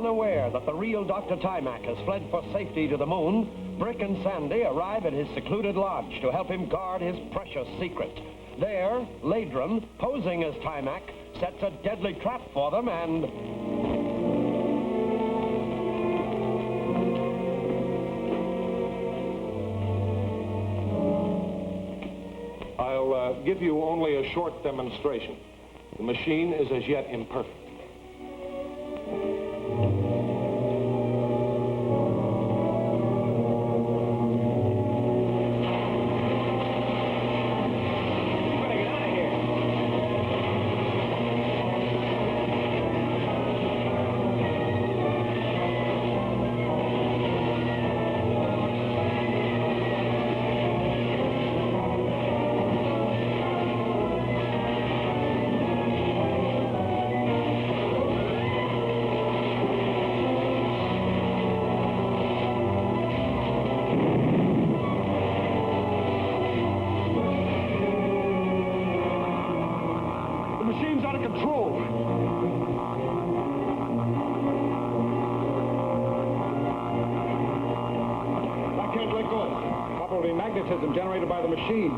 Unaware that the real Dr. Tymak has fled for safety to the moon, Brick and Sandy arrive at his secluded lodge to help him guard his precious secret. There, Laydron, posing as Tymak, sets a deadly trap for them and... I'll give you only a short demonstration. The machine is as yet imperfect. Magnetism generated by the machine.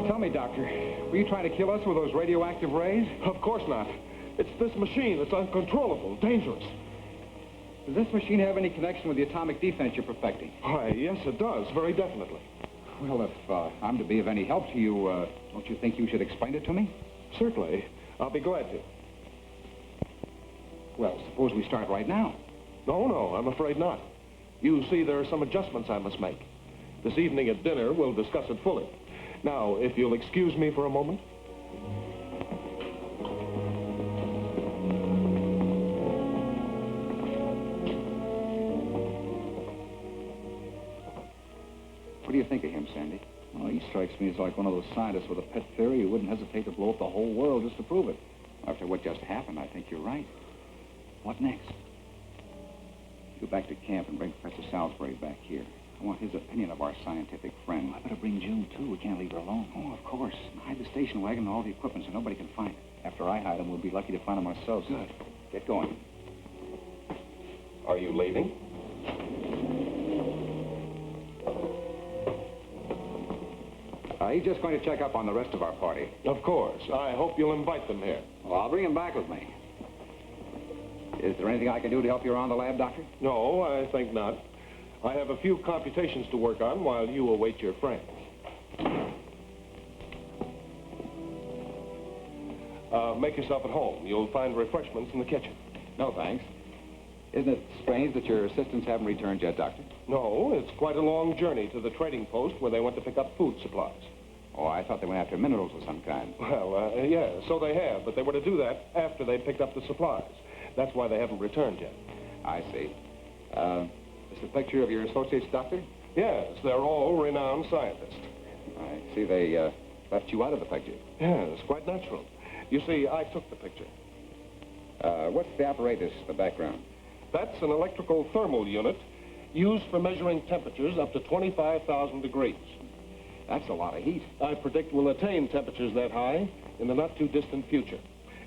Tell me, Doctor, were you trying to kill us with those radioactive rays? Of course not. It's this machine. It's uncontrollable, dangerous. Does this machine have any connection with the atomic defense you're perfecting? Why, yes, it does, very definitely. Well, if I'm to be of any help to you, don't you think you should explain it to me? Certainly. I'll be glad to. Well, suppose we start right now. No, I'm afraid not. You see, there are some adjustments I must make. This evening at dinner, we'll discuss it fully. Now, if you'll excuse me for a moment. What do you think of him, Sandy? Well, he strikes me as like one of those scientists with a pet theory who wouldn't hesitate to blow up the whole world just to prove it. After what just happened, I think you're right. What next? Go back to camp and bring Professor Salisbury back here. I want his opinion of our scientific friend. I better bring June, too. We can't leave her alone. Oh, of course. Hide the station wagon and all the equipment so nobody can find it. After I hide him, we'll be lucky to find him ourselves. Good. Get going. Are you leaving? He's just going to check up on the rest of our party. Of course. I hope you'll invite them here. Well, I'll bring him back with me. Is there anything I can do to help you around the lab, Doctor? No, I think not. I have a few computations to work on while you await your friends. Make yourself at home. You'll find refreshments in the kitchen. No, thanks. Isn't it strange that your assistants haven't returned yet, Doctor? No, it's quite a long journey to the trading post where they went to pick up food supplies. Oh, I thought they went after minerals of some kind. Well, yeah, so they have, but they were to do that after they picked up the supplies. That's why they haven't returned yet. I see. Is the picture of your associates, Doctor? Yes, they're all renowned scientists. I see they left you out of the picture. Yes, quite natural. You see, I took the picture. What's the apparatus, the background? That's an electrical thermal unit used for measuring temperatures up to 25,000 degrees. That's a lot of heat. I predict we'll attain temperatures that high in the not-too-distant future.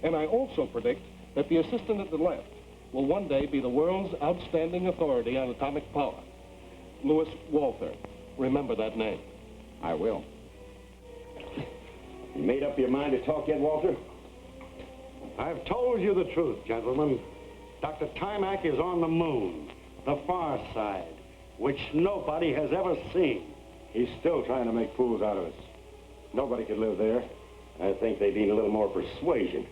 And I also predict that the assistant at the left will one day be the world's outstanding authority on atomic power. Louis Walther. Remember that name. I will. You made up your mind to talk yet, Walter? I've told you the truth, gentlemen. Dr. Tymak is on the moon, the far side, which nobody has ever seen. He's still trying to make fools out of us. Nobody could live there. I think they need a little more persuasion.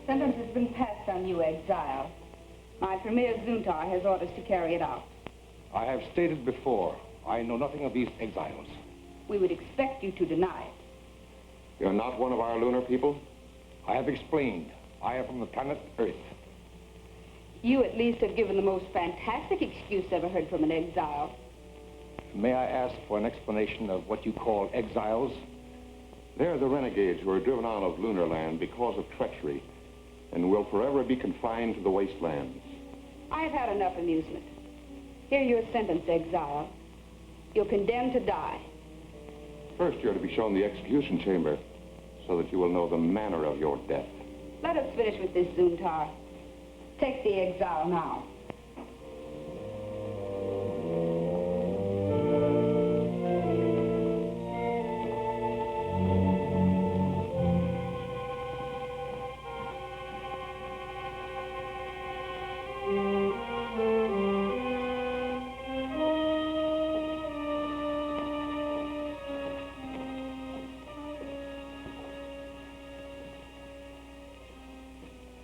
Sentence has been passed on you, exile. My Premier Zuntar has orders to carry it out. I have stated before, I know nothing of these exiles. We would expect you to deny it. You're not one of our lunar people? I have explained. I am from the planet Earth. You at least have given the most fantastic excuse ever heard from an exile. May I ask for an explanation of what you call exiles? They're the renegades who are driven out of lunar land because of treachery and will forever be confined to the wastelands. I've had enough amusement. Hear your sentence, exile. You're condemned to die. First, you're to be shown the execution chamber so that you will know the manner of your death. Let us finish with this, Zuntar. Take the exile now.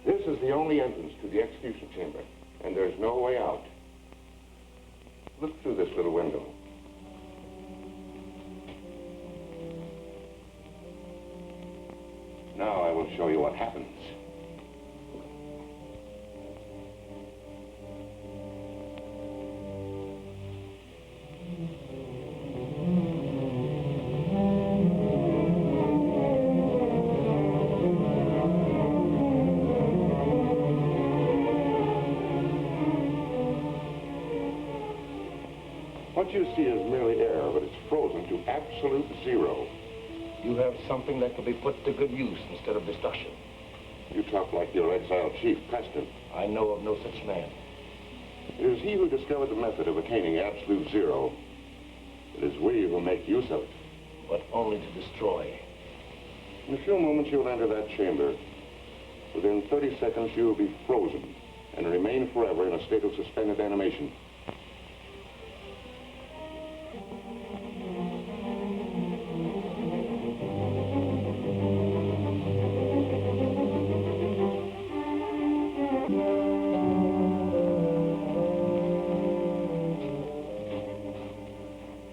This is the only entrance to the execution chamber, and there's no way out. Look through this little window. Now I will show you what happens. What you see is merely air, but it's frozen to absolute zero. You have something that could be put to good use instead of destruction. You talk like your exiled chief, Preston. I know of no such man. It is he who discovered the method of attaining absolute zero. It is we who make use of it. But only to destroy. In a few moments, you'll enter that chamber. Within 30 seconds, you will be frozen and remain forever in a state of suspended animation.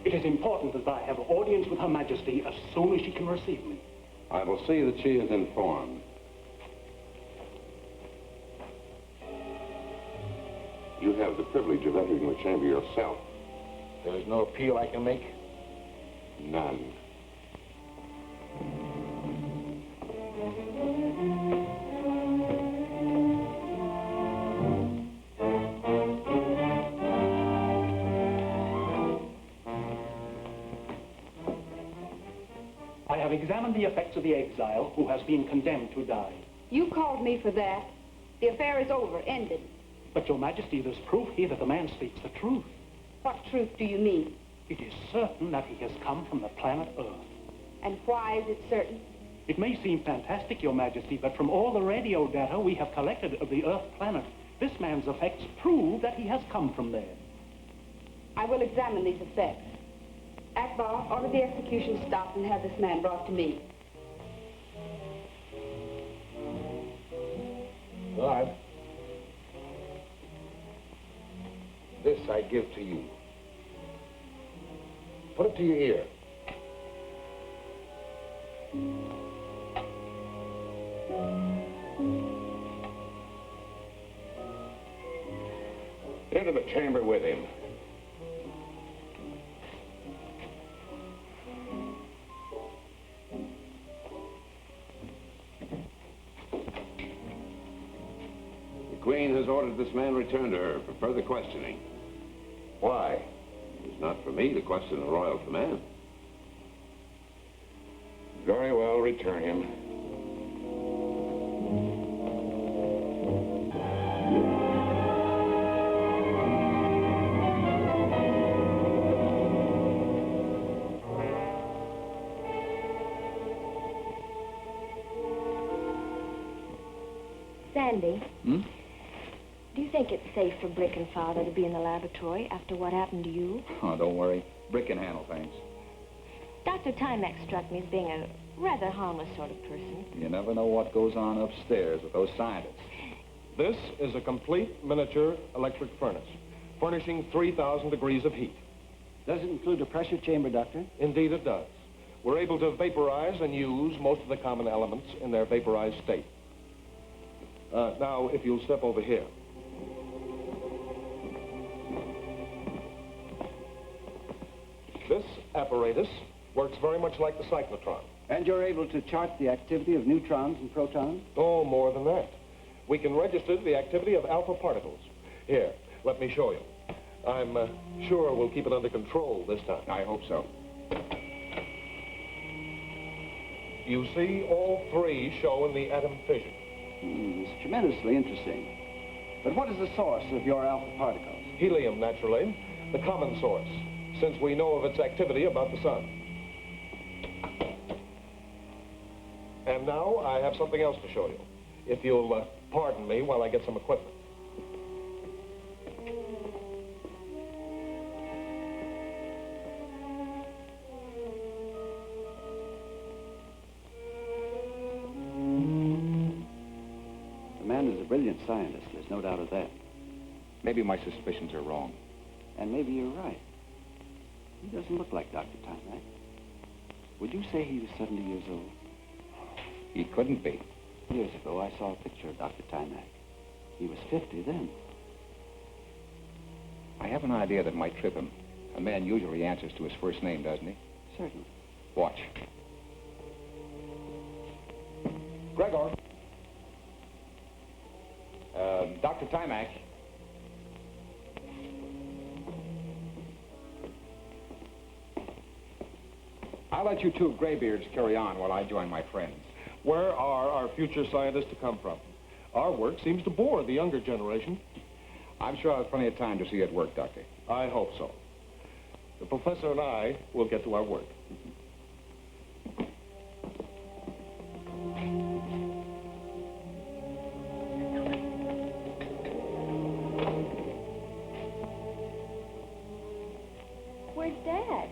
It is important that I have audience with Her Majesty as soon as she can receive me. I will see that she is informed. You have the privilege of entering the chamber yourself. There is no appeal I can make? None. I have examined the effects of the exile who has been condemned to die. You called me for that. The affair is over, ended. But, Your Majesty, there's proof here that the man speaks the truth. What truth do you mean? It is certain that he has come from the planet Earth. And why is it certain? It may seem fantastic, Your Majesty, but from all the radio data we have collected of the Earth planet, this man's effects prove that he has come from there. I will examine these effects. Akbar, order the execution stopped and have this man brought to me. Guard. This I give to you. Put it to your ear. Into the chamber with him. The Queen has ordered this man returned to her for further questioning. Why? It's not for me to question the royal command. Very well, return him. Sandy. Do you think it's safe for Brick and Father to be in the laboratory after what happened to you? Oh, don't worry. Brick can handle things. Dr. Tymak struck me as being a rather harmless sort of person. You never know what goes on upstairs with those scientists. This is a complete miniature electric furnace, furnishing 3,000 degrees of heat. Does it include a pressure chamber, Doctor? Indeed it does. we're able to vaporize and use most of the common elements in their vaporized state. Now, if you'll step over here. This apparatus works very much like the cyclotron. And you're able to chart the activity of neutrons and protons? Oh, more than that. We can register the activity of alpha particles. Here, let me show you. I'm sure we'll keep it under control this time. I hope so. You see, all three show in the atom fission. It's tremendously interesting. But what is the source of your alpha particles? Helium, naturally, the common source, since we know of its activity about the sun. And now I have something else to show you, if you'll pardon me while I get some equipment. The man is a brilliant scientist, there's no doubt of that. Maybe my suspicions are wrong. And maybe you're right. He doesn't look like Dr. Tymak. Would you say he was 70 years old? He couldn't be. Years ago, I saw a picture of Dr. Tymak. He was 50 then. I have an idea that might trip him. A man usually answers to his first name, doesn't he? Certainly. Watch. Gregor. Dr. Tymak. I'll let you two graybeards carry on while I join my friends. Where are our future scientists to come from? Our work seems to bore the younger generation. I'm sure I'll have plenty of time to see you at work, Doctor. I hope so. The professor and I will get to our work. Where's Dad?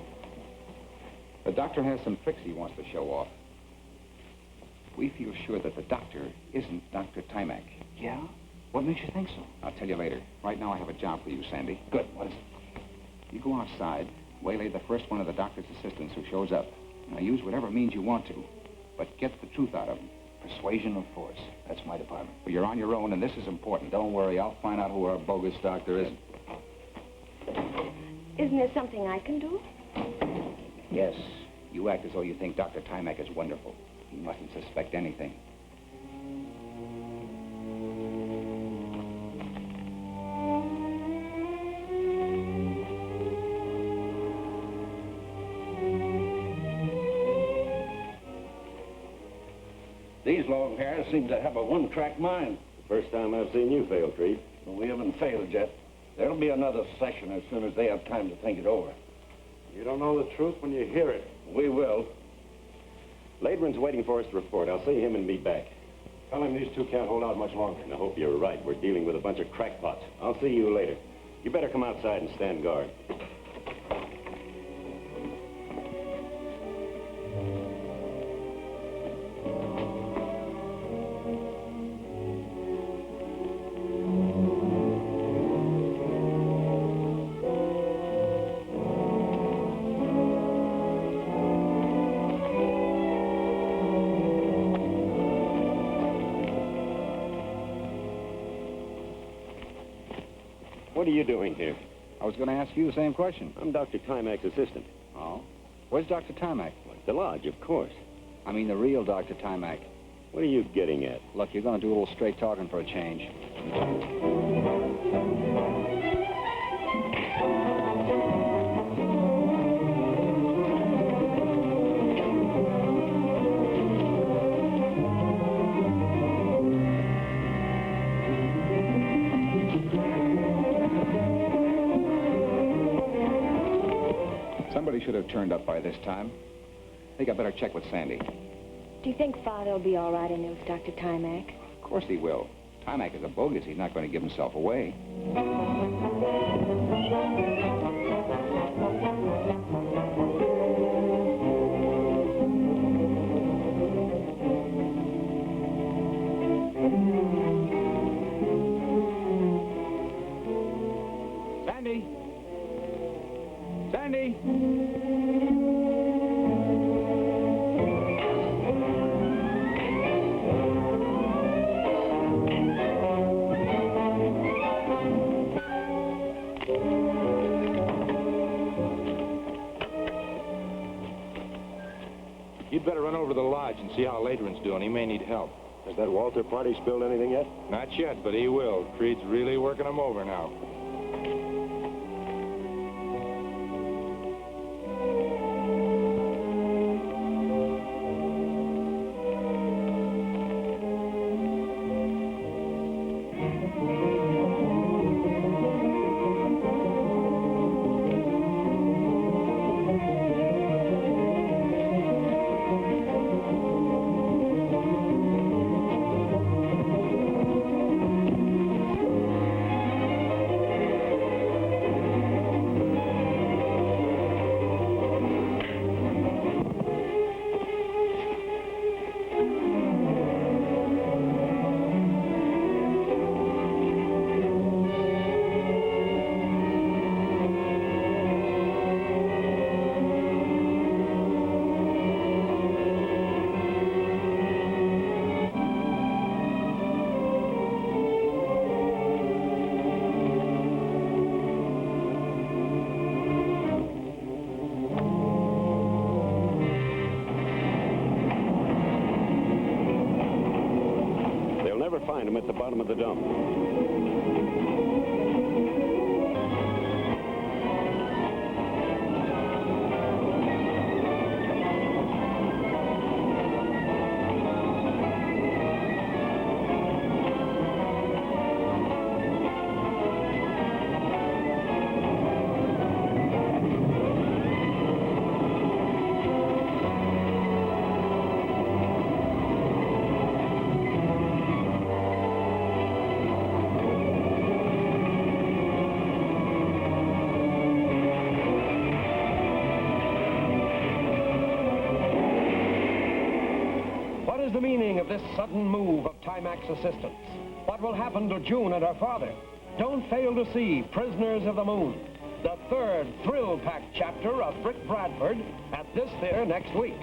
The doctor has some tricks he wants to show off. We feel sure that the doctor isn't Dr. Tymak. Yeah? What makes you think so? I'll tell you later. Right now I have a job for you, Sandy. Good. What is it? You go outside, waylay the first one of the doctor's assistants who shows up. Now use whatever means you want to, but get the truth out of him. Persuasion of force. That's my department. But you're on your own, and this is important. Don't worry, I'll find out who our bogus doctor is. Isn't there something I can do? Yes. You act as though you think Dr. Tymak is wonderful. He mustn't suspect anything. These long hairs seem to have a one-track mind. The first time I've seen you fail, Treat. But we haven't failed yet. There'll be another session as soon as they have time to think it over. You don't know the truth when you hear it. We will. Laydron's waiting for us to report. I'll see him and be back. Tell him these two can't hold out much longer. And I hope you're right. We're dealing with a bunch of crackpots. I'll see you later. You better come outside and stand guard. What are you doing here? I was going to ask you the same question. I'm Dr. Tymak's assistant. Oh? Where's Dr. Tymak? The lodge, of course. I mean the real Dr. Tymak. What are you getting at? Look, you're going to do a little straight talking for a change. Somebody should have turned up by this time. I think I better check with Sandy. Do you think Father will be all right in there with Dr. Tymak? Of course he will. Tymak is a bogus. He's not going to give himself away. Sandy! Sandy! You'd better run over to the lodge and see how Laydron's doing. He may need help. Has that Walter party spilled anything yet? Not yet, but he will. Creed's really working him over now. Find him at the bottom of the dump. What is the meaning of this sudden move of Tymak's assistants? What will happen to June and her father? Don't fail to see Prisoners of the Moon, the third thrill-packed chapter of Bradford at this theater next week.